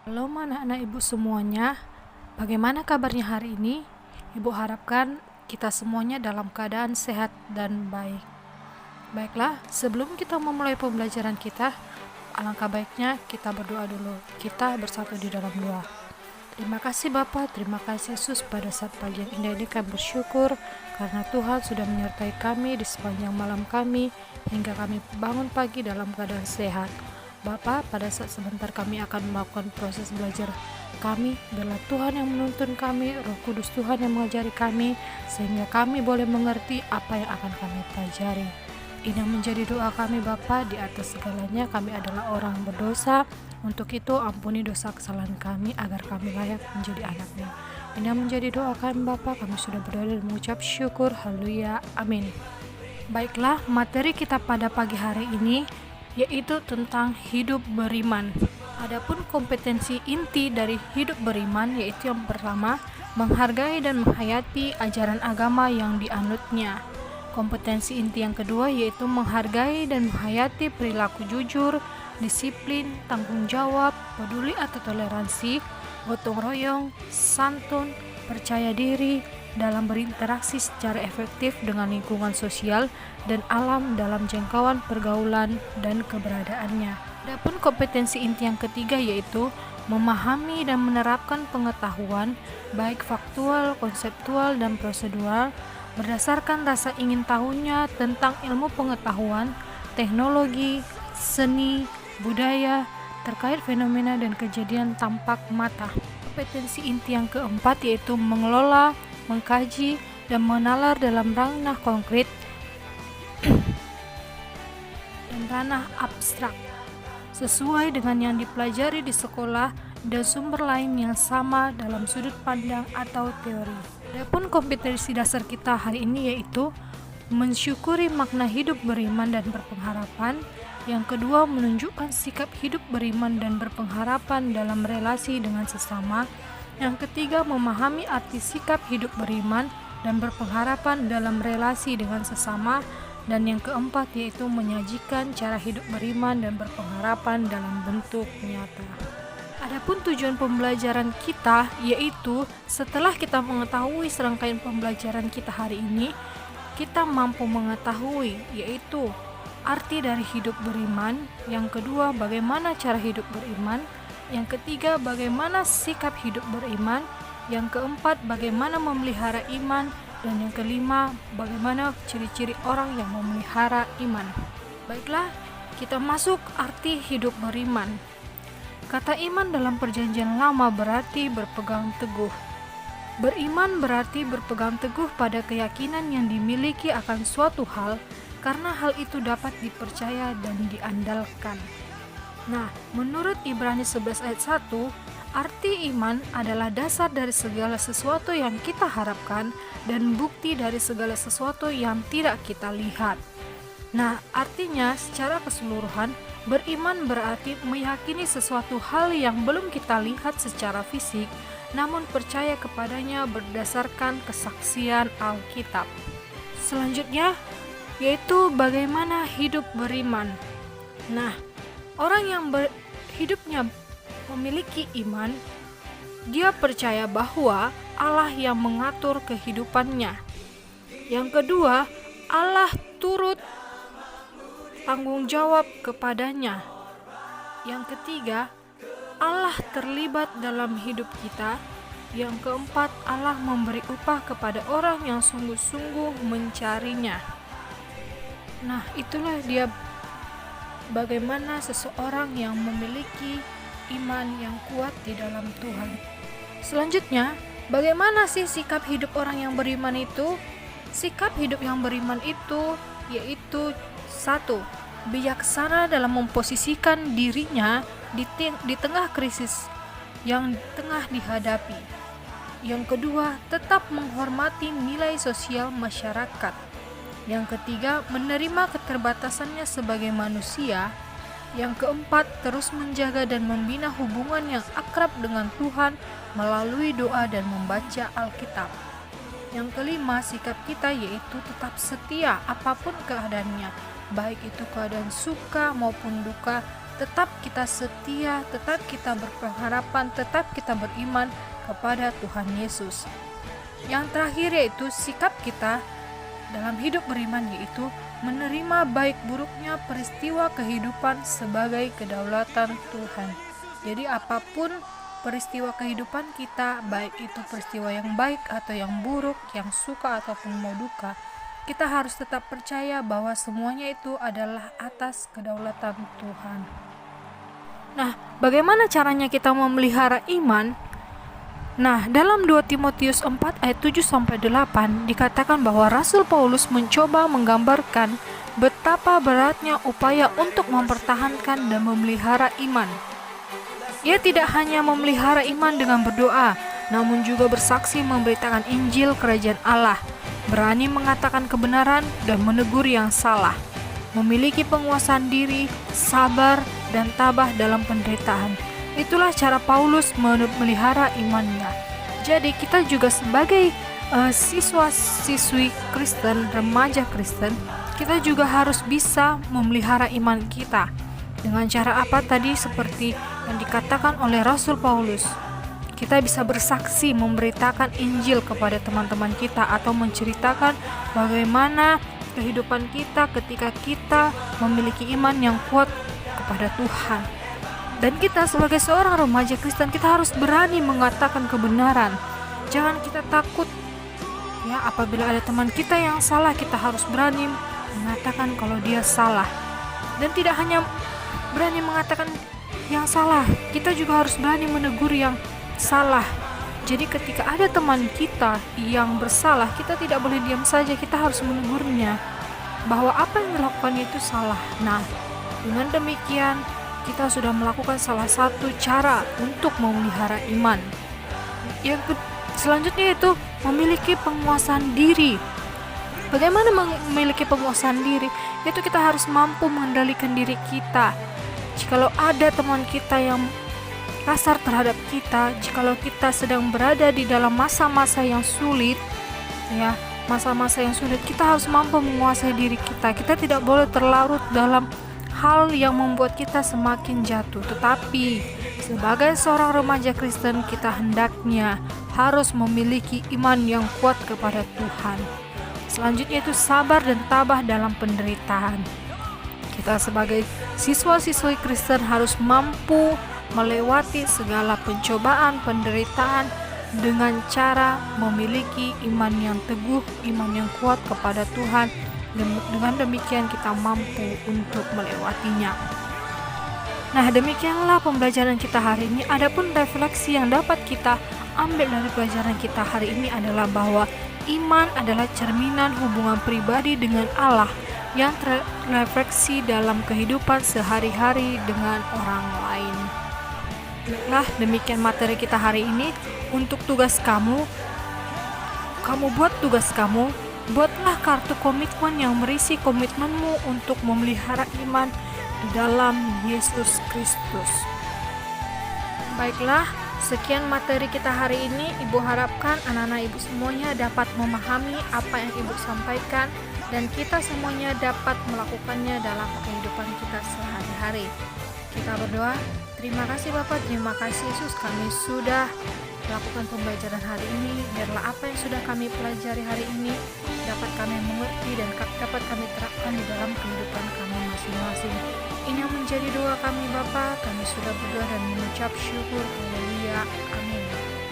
Halo anak-anak ibu semuanya, bagaimana kabarnya hari ini? Ibu harapkan kita semuanya dalam keadaan sehat dan baik. Baiklah, sebelum kita memulai pembelajaran kita, alangkah baiknya kita berdoa dulu. Kita bersatu di dalam doa. Terima kasih Bapa, terima kasih Yesus, pada saat pagi yang indah ini kami bersyukur karena Tuhan sudah menyertai kami di sepanjang malam kami hingga kami bangun pagi dalam keadaan sehat. Bapa, pada saat sebentar kami akan melakukan proses belajar kami, biarlah Tuhan yang menuntun kami, Roh Kudus Tuhan yang mengajari kami, sehingga kami boleh mengerti apa yang akan kami pelajari. Ini yang menjadi doa kami Bapa, di atas segalanya kami adalah orang berdosa. Untuk itu ampuni dosa kesalahan kami agar kami layak menjadi anak-Mu. Ini yang menjadi doa kami Bapa, kami sudah berdoa dan mengucap syukur. Haleluya, amin. Baiklah, materi kita pada pagi hari ini yaitu tentang hidup beriman. Adapun kompetensi inti dari hidup beriman yaitu yang pertama, menghargai dan menghayati ajaran agama yang dianutnya. Kompetensi inti yang kedua yaitu menghargai dan menghayati perilaku jujur, disiplin, tanggung jawab, peduli atau toleransi, gotong royong, santun, percaya diri dalam berinteraksi secara efektif dengan lingkungan sosial dan alam dalam jangkauan pergaulan dan keberadaannya. Adapun kompetensi inti yang ketiga yaitu memahami dan menerapkan pengetahuan baik faktual, konseptual, dan prosedural berdasarkan rasa ingin tahunya tentang ilmu pengetahuan, teknologi, seni, budaya, terkait fenomena dan kejadian tampak mata. Kompetensi inti yang keempat yaitu mengelola, mengkaji, dan menalar dalam ranah konkret dan ranah abstrak sesuai dengan yang dipelajari di sekolah dan sumber lain yang sama dalam sudut pandang atau teori. Adapun kompetensi dasar kita hari ini yaitu mensyukuri makna hidup beriman dan berpengharapan. Yang kedua, menunjukkan sikap hidup beriman dan berpengharapan dalam relasi dengan sesama. Yang ketiga, memahami arti sikap hidup beriman dan berpengharapan dalam relasi dengan sesama. Dan yang keempat yaitu menyajikan cara hidup beriman dan berpengharapan dalam bentuk nyata. Adapun tujuan pembelajaran kita yaitu setelah kita mengetahui serangkaian pembelajaran kita hari ini, kita mampu mengetahui yaitu arti dari hidup beriman, yang kedua bagaimana cara hidup beriman, yang ketiga bagaimana sikap hidup beriman, yang keempat bagaimana memelihara iman, dan yang kelima bagaimana ciri-ciri orang yang memelihara iman. Baiklah, kita masuk arti hidup beriman. Kata iman dalam perjanjian lama berarti berpegang teguh. Beriman berarti berpegang teguh pada keyakinan yang dimiliki akan suatu hal karena hal itu dapat dipercaya dan diandalkan. Nah, menurut Ibrani 11 ayat 1, arti iman adalah dasar dari segala sesuatu yang kita harapkan dan bukti dari segala sesuatu yang tidak kita lihat. Nah, artinya secara keseluruhan, beriman berarti meyakini sesuatu hal yang belum kita lihat secara fisik, namun percaya kepadanya berdasarkan kesaksian Alkitab. Selanjutnya, yaitu bagaimana hidup beriman. Nah, orang yang hidupnya memiliki iman, dia percaya bahwa Allah yang mengatur kehidupannya. Yang kedua, Allah turut tanggung jawab kepadanya. Yang ketiga, Allah terlibat dalam hidup kita. Yang keempat, Allah memberi upah kepada orang yang sungguh-sungguh mencarinya. Nah, itulah dia bagaimana seseorang yang memiliki iman yang kuat di dalam Tuhan. Selanjutnya, bagaimana sih sikap hidup orang yang beriman itu? Sikap hidup yang beriman itu yaitu 1. Bijaksana dalam memposisikan dirinya di tengah krisis yang tengah dihadapi. Yang kedua, tetap menghormati nilai sosial masyarakat. Yang ketiga, menerima keterbatasannya sebagai manusia. Yang keempat, terus menjaga dan membina hubungan yang akrab dengan Tuhan melalui doa dan membaca Alkitab. Yang kelima, sikap kita yaitu tetap setia apapun keadaannya, baik itu keadaan suka maupun duka, tetap kita setia, tetap kita berpengharapan, tetap kita beriman kepada Tuhan Yesus. Yang terakhir yaitu sikap kita dalam hidup beriman, yaitu menerima baik buruknya peristiwa kehidupan sebagai kedaulatan Tuhan. Jadi apapun peristiwa kehidupan kita, baik itu peristiwa yang baik atau yang buruk, yang suka ataupun mau duka, kita harus tetap percaya bahwa semuanya itu adalah atas kedaulatan Tuhan. Nah, bagaimana caranya kita memelihara iman? Nah, dalam 2 Timotius 4 ayat 7-8 dikatakan bahwa Rasul Paulus mencoba menggambarkan betapa beratnya upaya untuk mempertahankan dan memelihara iman. Ia tidak hanya memelihara iman dengan berdoa, namun juga bersaksi memberitakan Injil Kerajaan Allah, berani mengatakan kebenaran dan menegur yang salah, memiliki penguasaan diri, sabar, dan tabah dalam penderitaan. Itulah cara Paulus memelihara imannya. Jadi kita juga sebagai siswa-siswi Kristen, remaja Kristen, kita juga harus bisa memelihara iman kita. Dengan cara apa tadi? Seperti yang dikatakan oleh Rasul Paulus. Kita bisa bersaksi memberitakan Injil kepada teman-teman kita atau menceritakan bagaimana kehidupan kita ketika kita memiliki iman yang kuat kepada Tuhan. Dan kita sebagai seorang remaja Kristen, kita harus berani mengatakan kebenaran. Jangan kita takut ya, apabila ada teman kita yang salah, kita harus berani mengatakan kalau dia salah. Dan tidak hanya berani mengatakan yang salah, kita juga harus berani menegur yang salah. Jadi ketika ada teman kita yang bersalah, kita tidak boleh diam saja, kita harus menegurnya bahwa apa yang dilakukannya itu salah. Nah, dengan demikian kita sudah melakukan salah satu cara untuk memelihara iman. Yang selanjutnya itu memiliki penguasaan diri. Bagaimana memiliki penguasaan diri? Yaitu kita harus mampu mengendalikan diri kita. Jikalau ada teman kita yang kasar terhadap kita, jikalau kita sedang berada di dalam masa-masa yang sulit, ya, masa-masa yang sulit, kita harus mampu menguasai diri kita. Kita tidak boleh terlarut dalam hal yang membuat kita semakin jatuh. Tetapi sebagai seorang remaja Kristen, kita hendaknya harus memiliki iman yang kuat kepada Tuhan. Selanjutnya itu sabar dan tabah dalam penderitaan. Kita sebagai siswa-siswi Kristen harus mampu melewati segala pencobaan, penderitaan dengan cara memiliki iman yang teguh, iman yang kuat kepada Tuhan. Dengan demikian kita mampu untuk melewatinya. Nah, demikianlah pembelajaran kita hari ini. Adapun refleksi yang dapat kita ambil dari pelajaran kita hari ini adalah bahwa iman adalah cerminan hubungan pribadi dengan Allah yang terrefleksi dalam kehidupan sehari-hari dengan orang lain. Nah, demikian materi kita hari ini. Untuk tugas kamu buat tugas kamu. Buatlah kartu komitmen yang berisi komitmenmu untuk memelihara iman di dalam Yesus Kristus. Baiklah, sekian materi kita hari ini. Ibu harapkan anak-anak ibu semuanya dapat memahami apa yang ibu sampaikan dan kita semuanya dapat melakukannya dalam kehidupan kita sehari-hari. Kita berdoa. Terima kasih Bapak, terima kasih Yesus, kami sudah melakukan pembelajaran hari ini. Biarlah apa yang sudah kami pelajari hari ini dapat kami mengerti dan dapat kami terapkan di dalam kehidupan kami masing-masing. Ini yang menjadi doa kami Bapa. Kami sudah berdoa dan mengucap syukur.